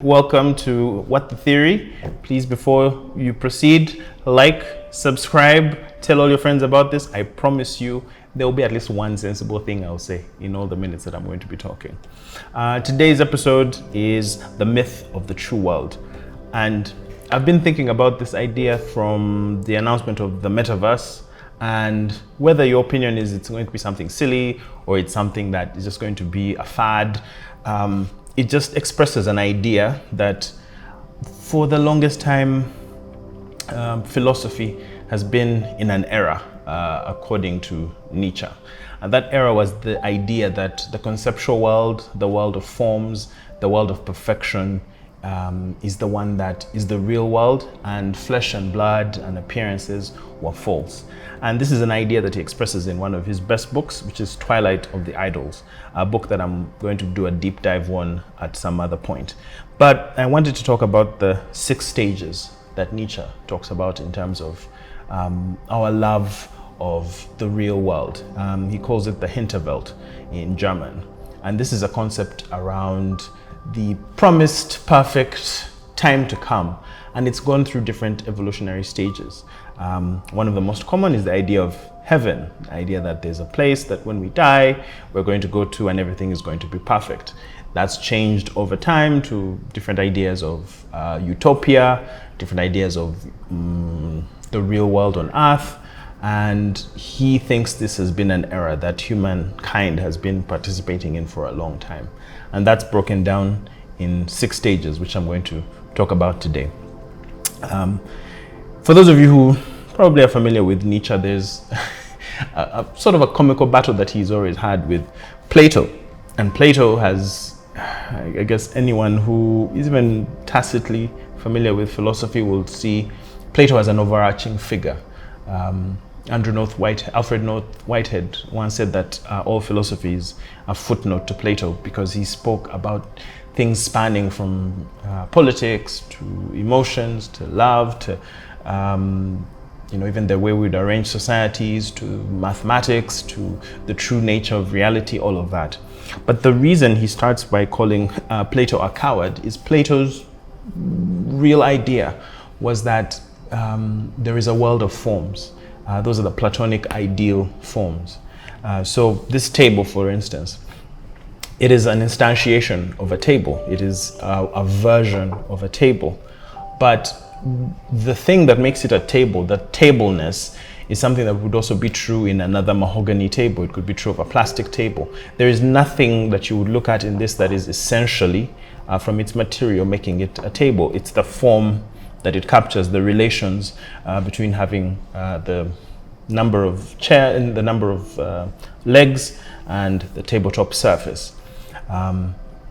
Welcome to What the Theory. Please, before you proceed, like, subscribe, tell all your friends about this. I promise you there will be at least one sensible thing I'll say in all the minutes that I'm going to be talking. Today's episode is the myth of the true world. And I've been thinking about this idea from the announcement of the metaverse, and whether your opinion is it's going to be something silly or it's something that is just going to be a fad. It just expresses an idea that for the longest time, philosophy has been in an era, according to Nietzsche. And that era was the idea that the conceptual world, the world of forms, the world of perfection, is the one that is the real world, and flesh and blood and appearances were false. And this is an idea that he expresses in one of his best books, which is Twilight of the Idols, a book that I'm going to do a deep dive on at some other point. But I wanted to talk about the 6 stages that Nietzsche talks about in terms of our love of the real world. He calls it the Hinterbelt in German. And this is a concept around the promised perfect time to come, and it's gone through different evolutionary stages. One of the most common is the idea of heaven, the idea that there's a place that when we die we're going to go to and everything is going to be perfect. That's changed over time to different ideas of utopia, different ideas of the real world on earth. And he thinks this has been an era that humankind has been participating in for a long time. And that's broken down in 6 stages, which I'm going to talk about today. For those of you who probably are familiar with Nietzsche, there's a sort of a comical battle that he's always had with Plato. And Plato has, I guess anyone who is even tacitly familiar with philosophy will see Plato as an overarching figure. Alfred North Whitehead once said that all philosophy is a footnote to Plato, because he spoke about things spanning from politics to emotions to love to even the way we'd arrange societies, to mathematics, to the true nature of reality, all of that. But the reason he starts by calling Plato a coward is Plato's real idea was that there is a world of forms. Those are the platonic ideal forms. So this table, for instance, it is an instantiation of a table. It is a version of a table. But the thing that makes it a table, the tableness, is something that would also be true in another mahogany table. It could be true of a plastic table. There is nothing that you would look at in this that is essentially, from its material, making it a table. It's the form that it captures, the relations between having the number of chair and the number of legs and the tabletop surface.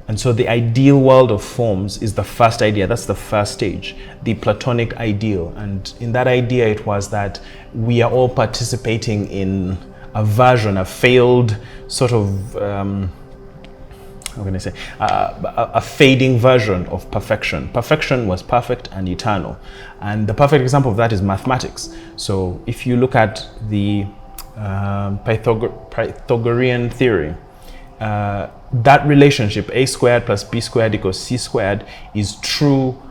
And so the ideal world of forms is the first idea. That's the first stage, the platonic ideal. And in that idea, it was that we are all participating in a version, a failed sort of a fading version of perfection. Perfection was perfect and eternal. And the perfect example of that is mathematics. So if you look at the Pythagorean theory, that relationship, a squared plus b squared equals c squared, is true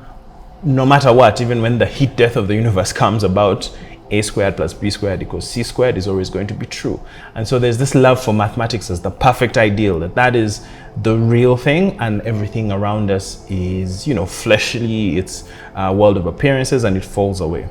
no matter what. Even when the heat death of the universe comes about, a squared plus b squared equals c squared is always going to be true. And so there's this love for mathematics as the perfect ideal, that is the real thing, and everything around us is, fleshly, it's a world of appearances, and it falls away.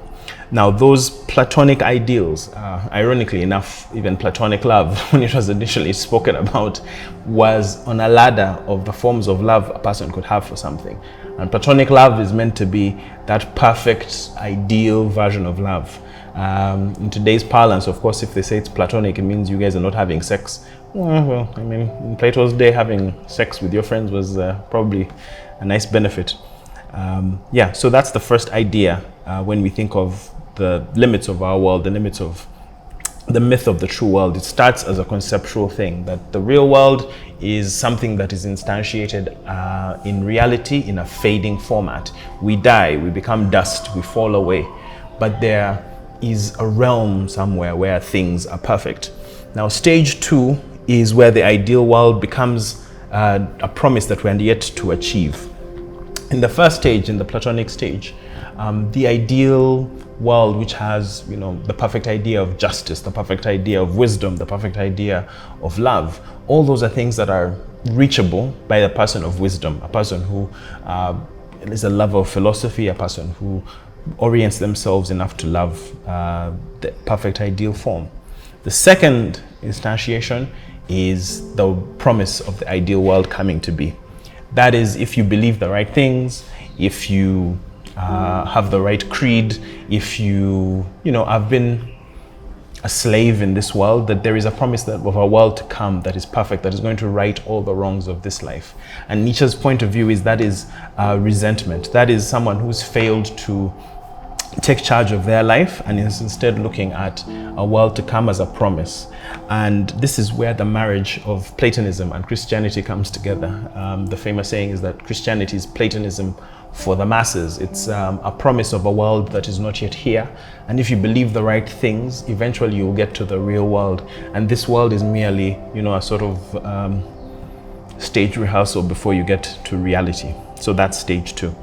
Now, those platonic ideals, ironically enough, even platonic love, when it was initially spoken about, was on a ladder of the forms of love a person could have for something. And platonic love is meant to be that perfect, ideal version of love. In today's parlance, of course, if they say it's platonic, it means you guys are not having sex. Well, in Plato's day, having sex with your friends was probably a nice benefit. So that's the first idea when we think of the limits of our world, the limits of the myth of the true world. It starts as a conceptual thing, that the real world is something that is instantiated in reality in a fading format. We die, we become dust, we fall away. But there is a realm somewhere where things are perfect. Now, stage 2 is where the ideal world becomes a promise that we're yet to achieve. In the first stage, in the Platonic stage, the ideal world, which has, the perfect idea of justice, the perfect idea of wisdom, the perfect idea of love, all those are things that are reachable by a person of wisdom, a person who is a lover of philosophy, a person who orients themselves enough to love the perfect ideal form. The second instantiation is the promise of the ideal world coming to be. That is, if you believe the right things, if you have the right creed, if you have been a slave in this world, that there is a promise of a world to come that is perfect, that is going to right all the wrongs of this life. And Nietzsche's point of view is that is resentment. That is someone who's failed to take charge of their life and is instead looking at a world to come as a promise. And this is where the marriage of Platonism and Christianity comes together. The famous saying is that Christianity is Platonism for the masses. It's a promise of a world that is not yet here. And if you believe the right things, eventually you'll get to the real world. And this world is merely, a sort of stage rehearsal before you get to reality. So that's stage 2.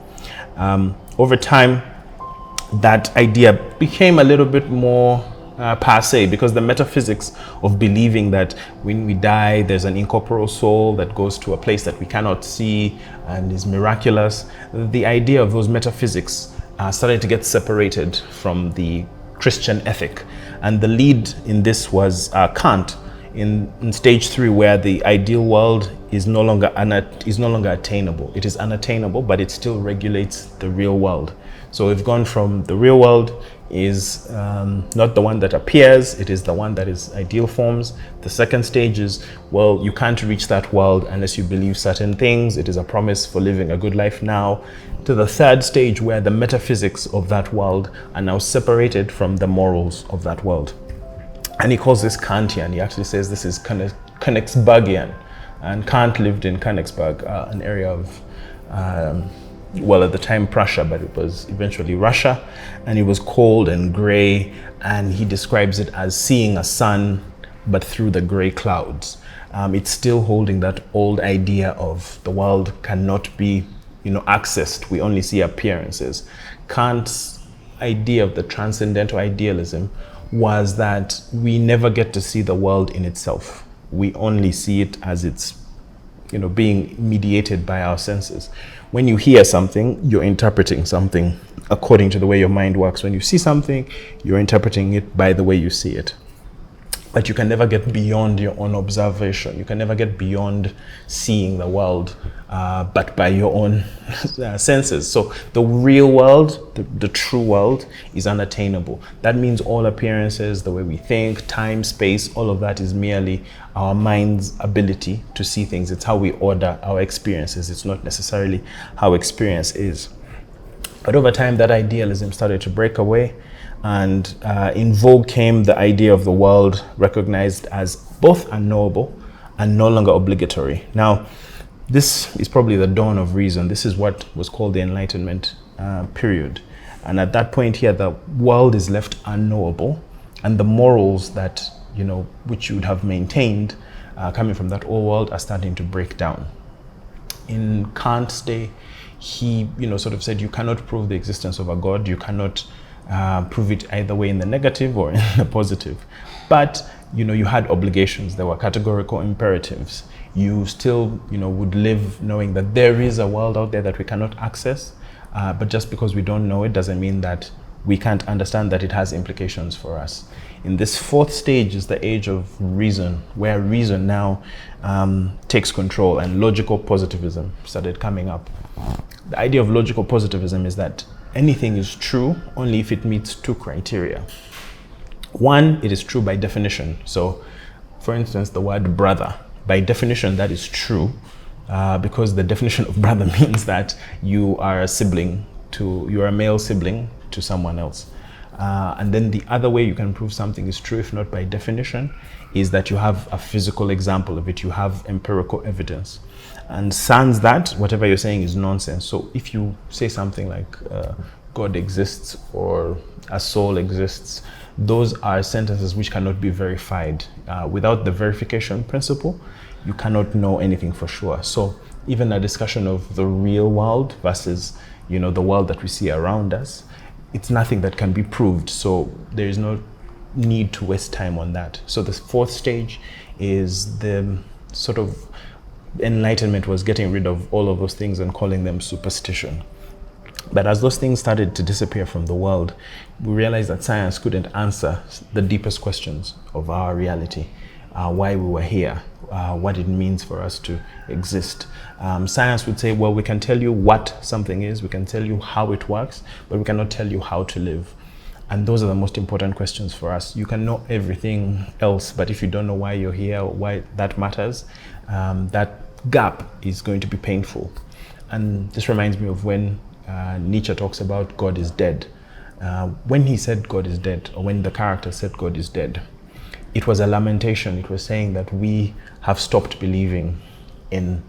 Over time, that idea became a little bit more passe, because the metaphysics of believing that when we die there's an incorporeal soul that goes to a place that we cannot see and is miraculous, the idea of those metaphysics started to get separated from the Christian ethic. And the lead in this was Kant in stage 3, where the ideal world is no longer attainable. It is unattainable, but it still regulates the real world. So we've gone from the real world is not the one that appears, it is the one that is ideal forms. The second stage is, well, you can't reach that world unless you believe certain things. It is a promise for living a good life now. To the third stage, where the metaphysics of that world are now separated from the morals of that world. And he calls this Kantian. He actually says this is Königsbergian. And Kant lived in Königsberg, an area of at the time Prussia, but it was eventually Russia, and it was cold and gray, and he describes it as seeing a sun but through the gray clouds. It's still holding that old idea of the world cannot be accessed, we only see appearances. Kant's idea of the transcendental idealism was that we never get to see the world in itself. We only see it as it's being mediated by our senses. When you hear something, you're interpreting something according to the way your mind works. When you see something, you're interpreting it by the way you see it. But you can never get beyond your own observation. You can never get beyond seeing the world, but by your own senses. So the real world, the true world, is unattainable. That means all appearances, the way we think, time, space, all of that is merely our mind's ability to see things. It's how we order our experiences. It's not necessarily how experience is. But over time, that idealism started to break away. And in vogue came the idea of the world recognized as both unknowable and no longer obligatory. Now, this is probably the dawn of reason. This is what was called the Enlightenment period. And at that point here, the world is left unknowable, and the morals that, which you would have maintained coming from that old world are starting to break down. In Kant's day, he, sort of said, you cannot prove the existence of a God. You cannot prove it either way, in the negative or in the positive. But you had obligations. There were categorical imperatives. You still would live knowing that there is a world out there that we cannot access, but just because we don't know it doesn't mean that we can't understand that it has implications for us. In this fourth stage is the age of reason, where reason now takes control, and logical positivism started coming up. The idea of logical positivism is that anything is true only if it meets two criteria. One, it is true by definition. So, for instance, the word brother, by definition, that is true because the definition of brother means that you are a male sibling to someone else. And then the other way you can prove something is true, if not by definition, is that you have a physical example of it. You have empirical evidence. And sans that, whatever you're saying is nonsense. So if you say something like God exists or a soul exists, those are sentences which cannot be verified. Without the verification principle, you cannot know anything for sure. So even a discussion of the real world versus, the world that we see around us, it's nothing that can be proved. So there is no need to waste time on that. So the fourth stage is the sort of Enlightenment was getting rid of all of those things and calling them superstition. But as those things started to disappear from the world, we realized that science couldn't answer the deepest questions of our reality, why we were here, what it means for us to exist. Science would say, well, we can tell you what something is, we can tell you how it works, but we cannot tell you how to live. And those are the most important questions for us. You can know everything else, but if you don't know why you're here or why that matters, that gap is going to be painful. And this reminds me of when Nietzsche talks about God is dead. When he said God is dead, or when the character said God is dead, it was a lamentation. It was saying that we have stopped believing in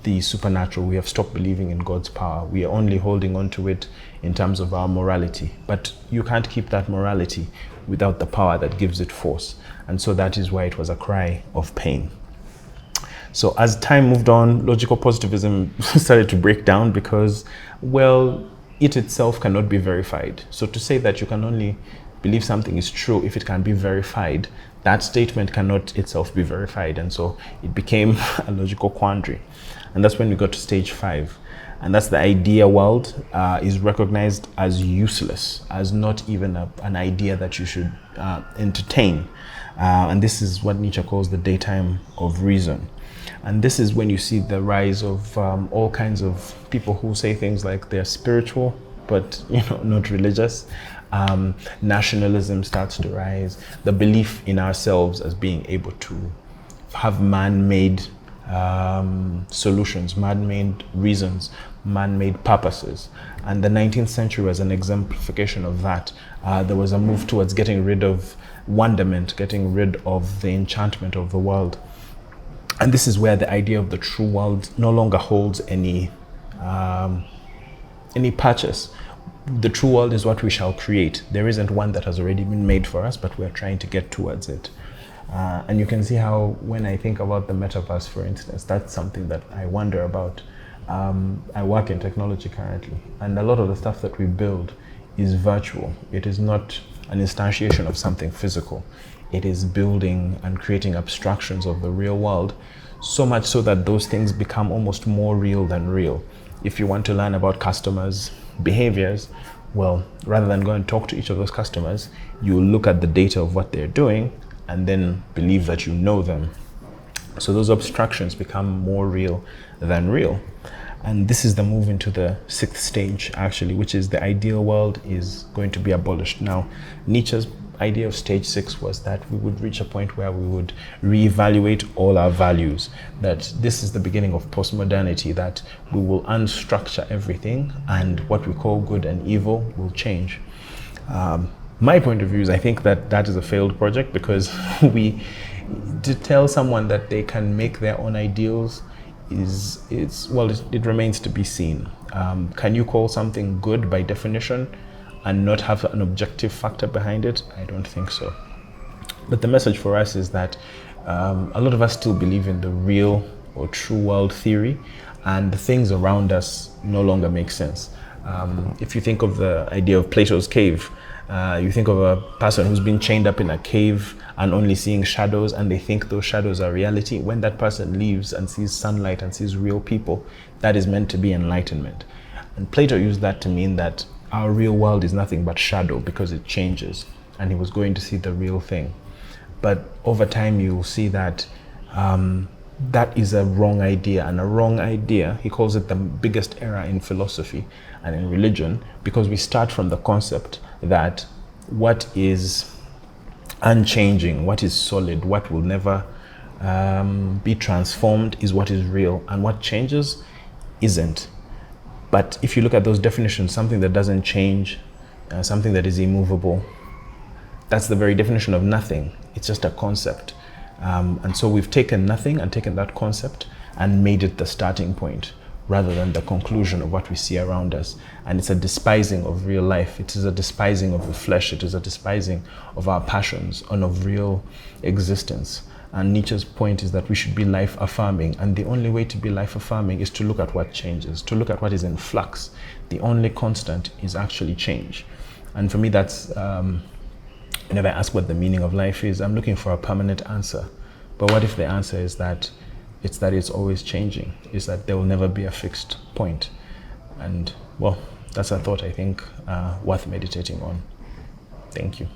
the supernatural. We have stopped believing in God's power. We are only holding on to it in terms of our morality. But you can't keep that morality without the power that gives it force. And so that is why it was a cry of pain. So as time moved on, logical positivism started to break down because, well, it itself cannot be verified. So to say that you can only believe something is true if it can be verified, that statement cannot itself be verified. And so it became a logical quandary. And that's when we got to stage 5. And that's the idea world is recognized as useless, as not even an idea that you should entertain. And this is what Nietzsche calls the daytime of reason. And this is when you see the rise of all kinds of people who say things like they're spiritual, but not religious. Nationalism starts to rise. The belief in ourselves as being able to have man-made solutions, man-made reasons, man-made purposes. And the 19th century was an exemplification of that. There was a move towards getting rid of wonderment, getting rid of the enchantment of the world. And this is where the idea of the true world no longer holds any purchase. The true world is what we shall create. There isn't one that has already been made for us, but we're trying to get towards it. And you can see how when I think about the metaverse, for instance, that's something that I wonder about. I work in technology currently, and a lot of the stuff that we build is virtual. It is not an instantiation of something physical. It is building and creating abstractions of the real world, so much so that those things become almost more real than real. If you want to learn about customers' behaviors, well, rather than go and talk to each of those customers, you look at the data of what they're doing and then believe that you know them. So those abstractions become more real than real. And this is the move into the 6th stage, actually, which is the ideal world is going to be abolished. Now, Nietzsche's idea of stage 6 was that we would reach a point where we would reevaluate all our values, that this is the beginning of postmodernity, that we will unstructure everything and what we call good and evil will change. My point of view is I think that that is a failed project, because to tell someone that they can make their own ideals it remains to be seen. Can you call something good by definition and not have an objective factor behind it? I don't think so. But the message for us is that a lot of us still believe in the real or true world theory, and the things around us no longer make sense. If you think of the idea of Plato's cave, you think of a person who's been chained up in a cave and only seeing shadows, and they think those shadows are reality. When that person leaves and sees sunlight and sees real people, that is meant to be enlightenment. And Plato used that to mean that our real world is nothing but shadow because it changes, and he was going to see the real thing. But over time you will see that that is a wrong idea, and a wrong idea, he calls it the biggest error in philosophy and in religion, because we start from the concept that what is unchanging, what is solid, what will never be transformed is what is real, and what changes isn't. But if you look at those definitions, something that doesn't change, something that is immovable, that's the very definition of nothing. It's just a concept. And so we've taken nothing and taken that concept and made it the starting point rather than the conclusion of what we see around us. And it's a despising of real life. It is a despising of the flesh. It is a despising of our passions and of real existence. And Nietzsche's point is that we should be life affirming. And the only way to be life affirming is to look at what changes, to look at what is in flux. The only constant is actually change. And for me, that's, whenever I ask what the meaning of life is, I'm looking for a permanent answer. But what if the answer is that it's always changing, is that there will never be a fixed point? And well, that's a thought I think worth meditating on. Thank you.